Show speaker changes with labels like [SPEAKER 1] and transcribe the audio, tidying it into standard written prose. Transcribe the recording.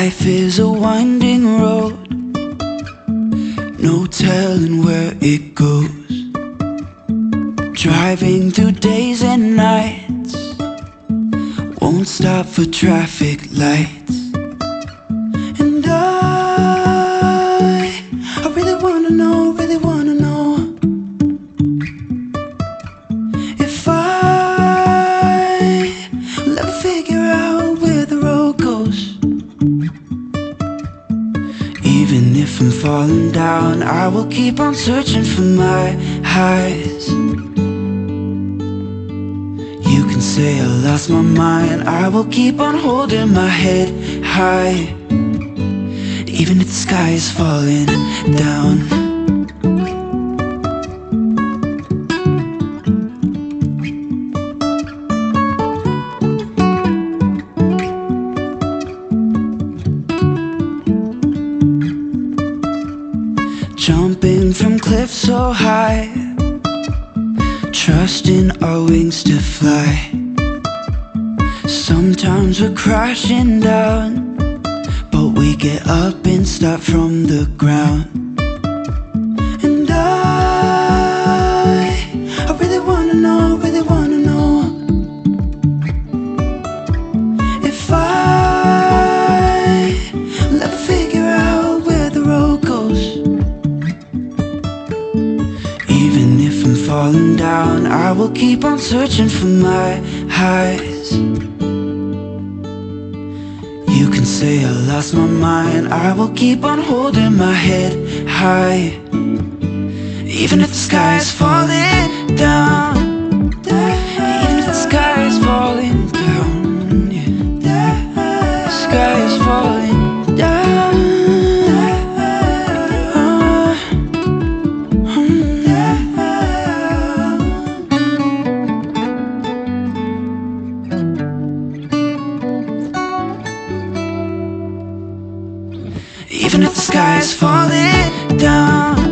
[SPEAKER 1] Life is a winding road, no telling where it goes. Driving through days and nights, won't stop for traffic lights. And I really wanna know, if I'll ever figure out where the road goes. Even if I'm falling down, I will keep on searching for my highs. You can say I lost my mind, I will keep on holding my head high. Even if the sky is falling down. Jumping from cliffs so high, trusting our wings to fly. Sometimes we're crashing down, but we get up and start from the ground. And I really wanna know, if I'll ever figure out where the road goes. Even if I'm falling down, I will keep on searching for my highs. You can say I lost my mind, I will keep on holding my head high. Even if the sky is falling down, even if the sky is falling down, yeah. The sky is falling down. Even if the sky is falling down.